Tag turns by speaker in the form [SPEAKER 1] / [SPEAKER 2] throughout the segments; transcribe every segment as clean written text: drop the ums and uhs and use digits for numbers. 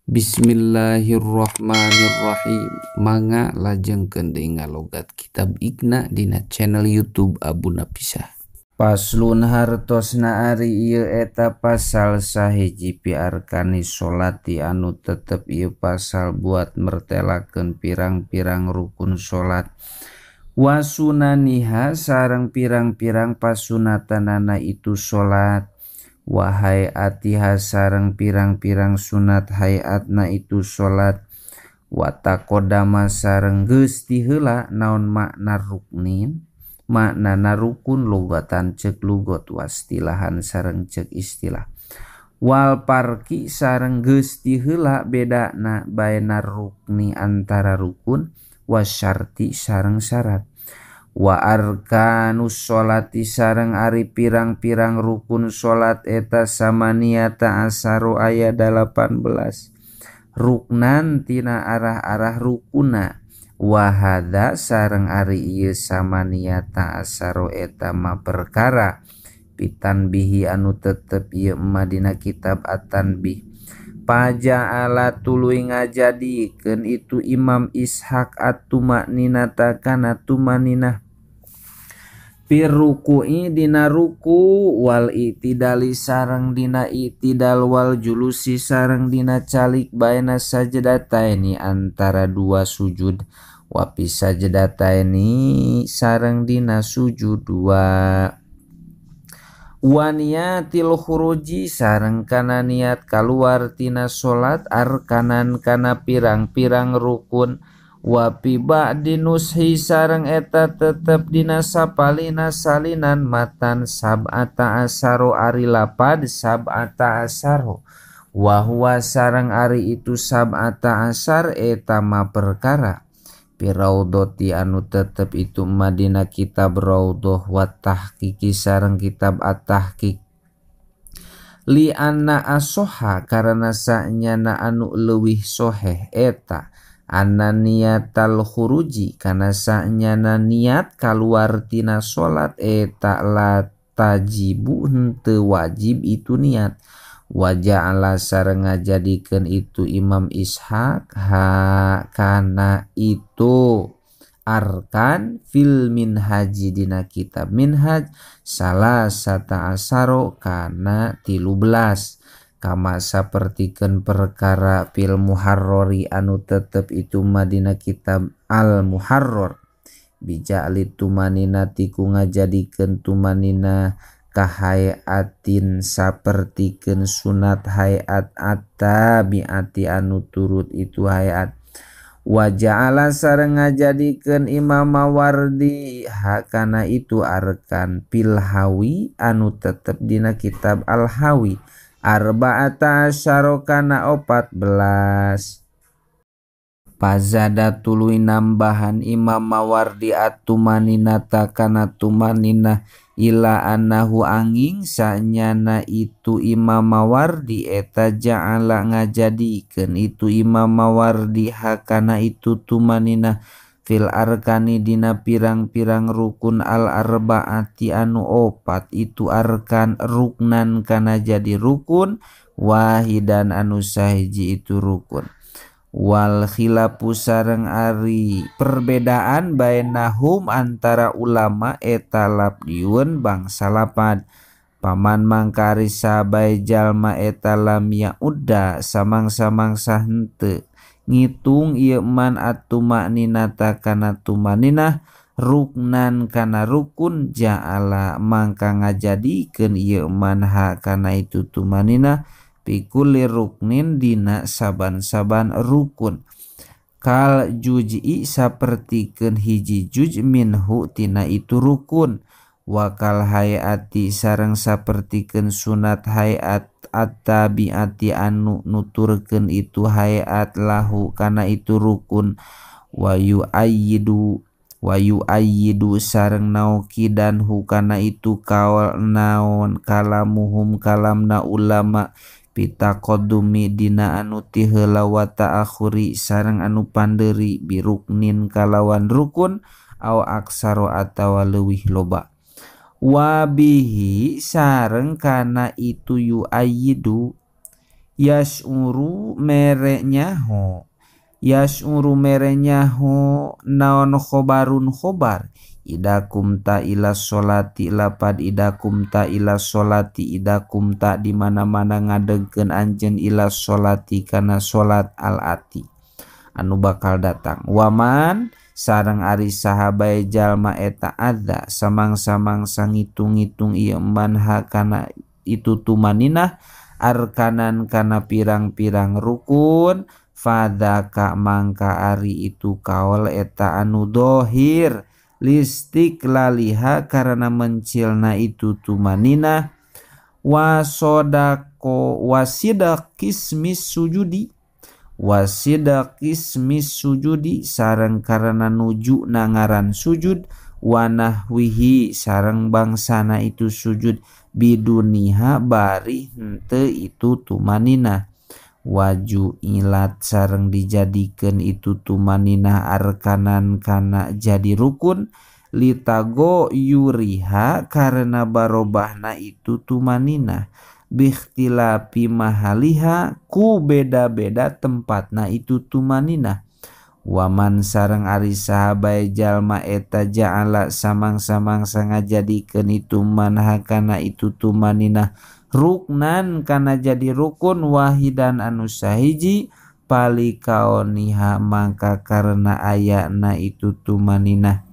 [SPEAKER 1] Bismillahirrahmanirrahim. Mangga lajengkeun deui ngalogat kitab Iqna dina channel YouTube Abu Napisah. Paslun hartosna ari ieu eta pasal sahiji pi arkani salati anu tetep ieu pasal buat mertelakeun pirang-pirang rukun salat. Wa sunaniha sareng pirang-pirang pasunatanana itu salat. Wa hayatiha sareng pirang-pirang sunat hayatna itu salat. Wa taqoddama sareng geus ti heula naon makna ruknin. Maknana rukun lugatan cek lugot wastilahan sareng cek istilah. Wal parki sareng geus ti heula bedana baena rukni antara rukun wasyarti sareng syarat. Wa arkanus sholati sareng ari pirang-pirang rukun sholat eta samaniyata asaru aya 18 ruknan tina arah-arah rukuna. Wa hadza sareng ari ieu samaniyata asaru eta ma perkara pitan bihi anu tetep ieu madina kitab at-tanbih. Paja'ala tuluy ngajadikeun itu Imam Ishaq at-tumaninata kana tumaninah Pirruku'i dina ruku wal itidali sareng dina itidal wal julusi sareng dina calik baina sajdataini antara dua sujud wa fi sajdataini sareng dina sujud dua wa niyatil khuruji sareng kana niat kaluar tina salat arkanan kana pirang-pirang rukun. Wa pi ba'di nushi sareng eta tetep dina sapalina salinan matan sab'ata asaru ari lapad sab'ata asaru. Wa huwa sareng ari itu sab'ata asar eta ma perkara piraudoti anu tetep itu madina kitab raudhah wa tahqiqi sareng kitab at-tahqiq. Li anna asoha karena sanyana anu leuwih soheh eta anna niyatal khuruji kana sanyana niat kaluar tina salat eta la tajibu henteu wajib itu niat. Wa ja'ala sareng ngajadikeun itu Imam Ishaq kana itu arkan fil minhaji dina kitab minhaj salasata asaro kana 13 kama sapertikeun perkara fil muharrori anu tetep itu madina kitab al muharrar bija'li tumaninati ku ngajadikeun tumanina kahayatin sapertikeun sunat hayat at-tabi'ati anu turut itu hayat. Wa ja'ala sareng ngajadikeun Imam Mawardi hakana itu arkan fil hawi anu tetep dina kitab al hawi arba'ata asyara kana 14. Pazada tuluy nambahan Imam Mawardi at-tumaninata kana tumaninah ila annahu anging sanyana itu Imam Mawardi eta ja'ala ngajadikeun itu Imam Mawardi hakana itu tumaninah fil arkani dina pirang-pirang rukun al arba'ati anu 4 itu arkan ruknan kana jadi rukun wahidan anu sahiji itu rukun. Wal khilafu sareng ari perbedaan bainahum antara ulama eta labdiun bangsa lapad. Paman mangkari sabai jalma eta lam ya'udda samang-samangsa henteu ngitung ieu man at-tumaninata kana tumaninah ruknan kana rukun ja'ala mangka ngajadikeun ieu man kana itu tumaninah pikulli ruknin dina saban-saban rukun kal juz'i sapertikeun hiji juz minhu tina itu rukun wa kal hayati sareng sapertikeun sunat hayat at-tabi'ati anu nuturkeun itu hayat lahu kana itu rukun wa yu'ayyidu sareng naukidan hu kana itu kaul naon kalamuhum kalamna ulama pitaqaddumi dina anu ti heula wa ta'akhuri sareng anu pandeuri biruknin kalawan rukun au aksaro atawa leuwih loba. Wa bihi sareng kana itu yu'ayyidu Yas'uru merenyaho, yas'uru merenyaho naon khobarun khobar. Idakum ta ila sholati lapad idakum ta ila sholati idakum ta di mana-mana ngadegkeun anjeun ila sholati kana sholat al ati anu bakal datang. Waman sareng ari sahabae jalma eta ada samang-samangsa ngitung-ngitung ieu manha kana itu tumaninah arkanan kana pirang-pirang rukun fadaka mangka ari itu kaol eta anu dohir listik laliha karena mencilna itu tumaninah wasodako wasidakismis sujudi wasidakismis sujudi sareng karena nuju nangaran sujud wanahwihi sareng bangsana itu sujud biduniha bari henteu itu tumaninah waju ilat sareng dijadikeun itu tumaninah arkanan kana jadi rukun litago yuriha karena barobahna itu tumaninah bikhtilafi mahaliha ku beda-beda tempatna itu tumaninah. Waman sareng ari sahabae jalma eta ja'ala samang-samangsa ngajadikeun itu manha kana itu tumaninah ruknan kana jadi rukun wahidan anu sahiji palikaoniha mangka karena ayana itu tumaninah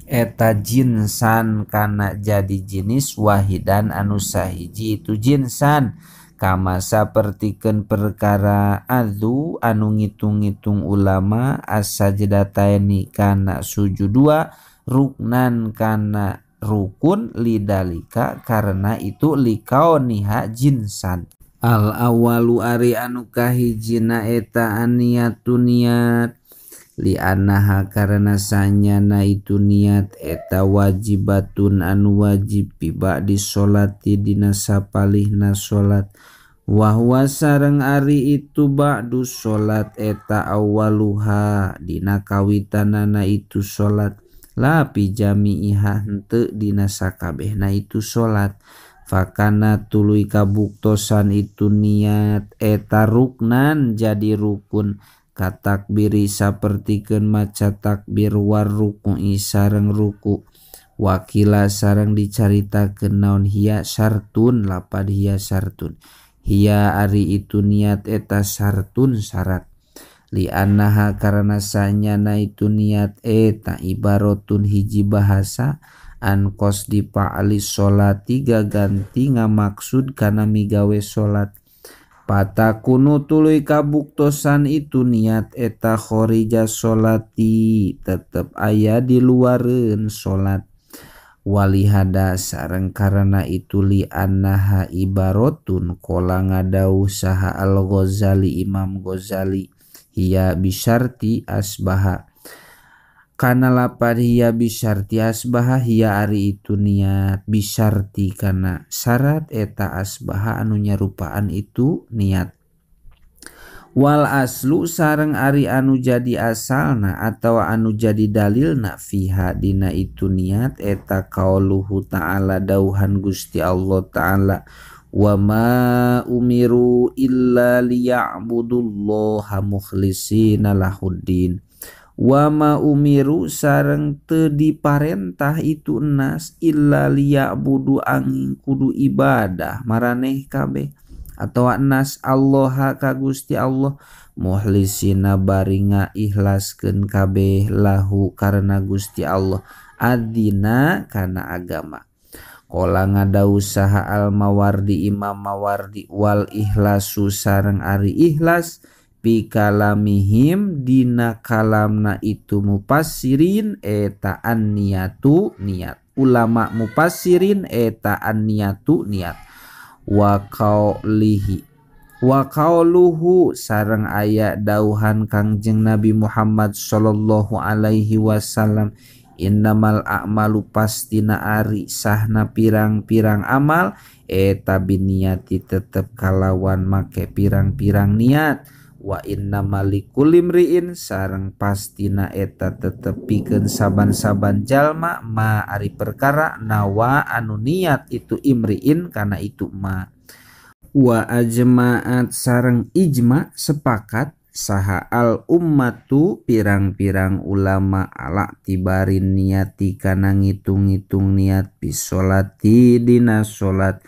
[SPEAKER 1] eta jinsan kana jadi jenis wahidan anu sahiji itu jinsan kama sapertikeun perkara adu anu ngitung-ngitung ulama as-sajdataini kana sujudua ruknan kana rukun lidalika karena itu likaoniha jinsan. Al awalu ari anu kahijina eta aniyatun niat li annaha karena sanyana itu niat eta wajibatun anu wajib ba'di sholati dina sapalihna sholat wahwa sareng ari itu ba'du sholat eta awaluha dina kawitanana itu sholat lapi jami'iha henteu dina sakabehna itu sholat fakana tuluy kabuktosan itu niat eta ruknan jadi rukun katakbiri sapertikeun maca takbir war ruku'i sareng ruku wakila sareng dicaritakeun naon hiya syartun lapad hiya syartun hiya ari itu niat eta syartun syarat li annaha karena sanyana itu niat eta ibaratun hiji bahasa an qasdi fa'ali sholati gaganti ngamaksud kana migawe sholat patakunu tuluy kabuktosan itu niat eta khorija sholati tetep aya di luareun sholat walihada sareng karena itu li annaha ibaratun qala ngadauh saha al-Ghazali Imam Ghazali hiya bisyarti asbaha kana lapad hiya bisyarti asbaha hiya ari itu niat bisyarti kana syarat eta asbaha anu nyarupaan itu niat wal aslu sareng ari anu jadi asalna atau anu jadi dalilna fiha dina itu niat eta qauluhu ta'ala dauhan Gusti Allah ta'ala wa ma umiru illa liya'budullaha mukhlishina lahuddin wa ma umiru sareng teu diparentah itu enas illa liya'budu angin kudu ibadah maraneh kabeh atau enas Allah ka Gusti Allah mukhlisina baringa ikhlaskeun kabeh lahu karena Gusti Allah adina kana agama. Qala ngadau saha al-Mawardi Imam Mawardi wal ikhlasu sareng ari ikhlas bi kalamihim dina kalamna itu mufassirin eta an-niyatu niat ulama mufassirin eta an-niyatu niat wa qauluhu sareng aya dauhan Kangjeng Nabi Muhammad sallallahu alaihi wasallam innamal a'malu pastina ari sahna pirang-pirang amal eta biniyati tetep kalawan make pirang-pirang niat wa innamal likulli imri'in sareng pastina eta tetep pikeun saban-saban jalma ma ari perkara nawa anu niat itu imri'in kana itu ma Wa ajma'at sareng ijma sepakat saha al ummatu pirang-pirang ulama ala tibarin niati kana ngitung-ngitung niat bisolati dina solat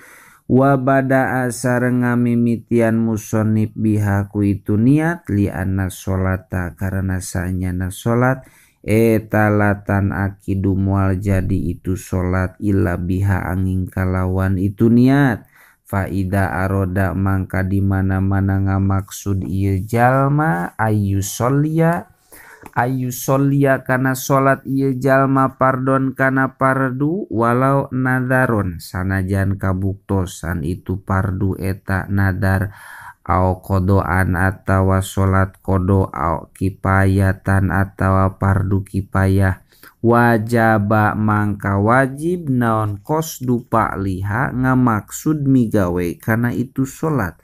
[SPEAKER 1] wa bada'a sareng ngamimitian musonib biha ku itu niat li anna solata karena sanyana solat etalatan akidu mual jadi itu solat illa biha angin kalawan itu niat faida aroda mangka di mana-mana ngamaksud ieu jalma ayu solia kana salat ieu jalma pardon kana pardu walau nadaron sanajan kabuktosan itu pardu eta nadar au kodoan atawa salat kodo au kipayatan atawa pardu kipayah wajaba mangka wajib naon qasdu liha ngamaksud migawe karena itu salat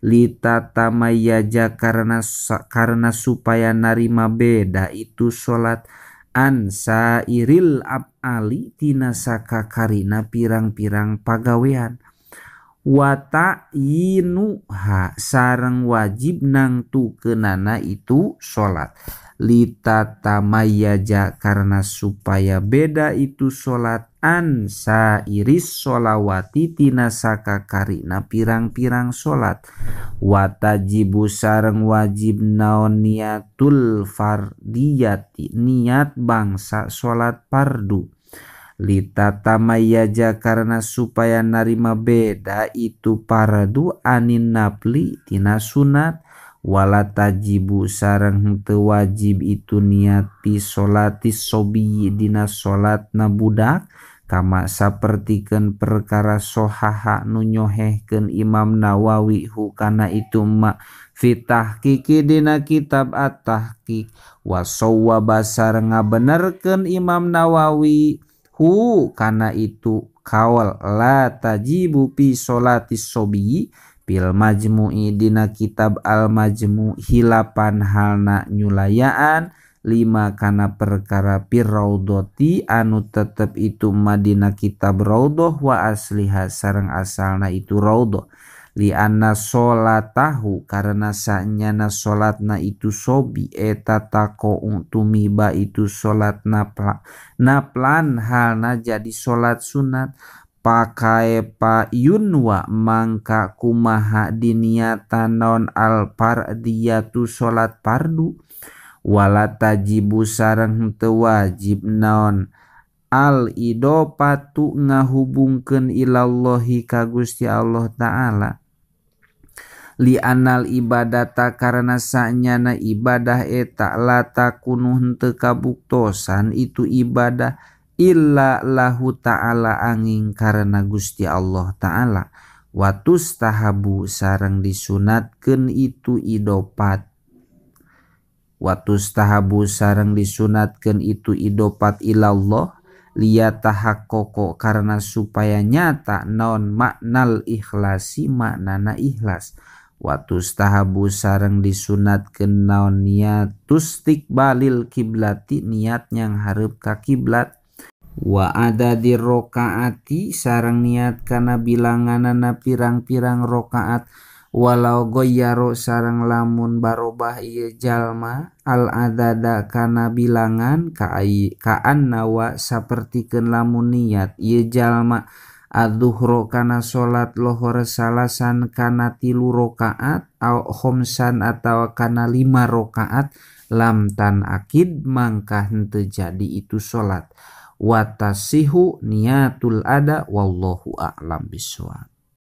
[SPEAKER 1] litatamayaja karena supaya narima beda itu salat ansa iril abali tina sakakarina pirang-pirang pagawean wata yinuha sareng wajib nang tukeunana itu salat litatamayaja karena supaya beda itu salat ansa iris solawati tina sakakarina pirang-pirang salat watajibu sareng wajib naon niatul fardiyati niat bangsa salat fardu litatamayaja karena supaya narima beda itu fardu anin nafli tina sunat wala tajibu sareng henteu wajib itu niat pi solatis sobi dina solatna budak kama sapertikeun perkara sohaha nu nyohehkeun Imam Nawawi hukana itu ma fitahqiqi dina kitab at-tahqiq wa sawwaba sareng ngabenerkeun Imam Nawawi hu kana itu kaul la tajibu pi solatis sobi bil majmu'i dina kitab al majmu' hilapan halna nyulayaan lima kana perkara pirraudoti anu tetep itu madina kitab raudhah wa asliha sareng asalna itu raudhah li anna solatahu karena sanyana solatna itu sobi eta tako tumiba itu solat naplan halna jadi solat sunat pakai pa yunwa mangka kumaha diniatan non al fardiyatu salat fardu wala tajibu sareng henteu wajib naon al idopatu ngahubungkeun ilallahi ka Gusti Allah taala li anal ibadata karena sanyana ibadah eta la takunu henteu kabuktosan itu ibadah illa lahu ta'ala angin karena Gusti Allah ta'ala watus tahabu sareng disunatkeun itu idopat watus tahabu sareng disunatkeun itu idopat ilallah liyatahaqqaqo karena supaya nyata naon maknal ikhlasi maknana ikhlas watus tahabu sareng disunatkeun naon niatus istiqbalil kiblati niat yang hareup ka kiblat wa ada di rokaati sareng niat kana bilanganana pirang-pirang rokaat walau goyaro sareng lamun barobah ieu jalma al adada kana bilangan ka annawa sapertikeun lamun niat ieu jalma adzuhro kana salat lohor salasan kana 3 rokaat au khomsan atawa kana 5 rokaat lam tan akid mangka henteu jadi itu salat watasihu niatul ada wallahu a'lam bishawab.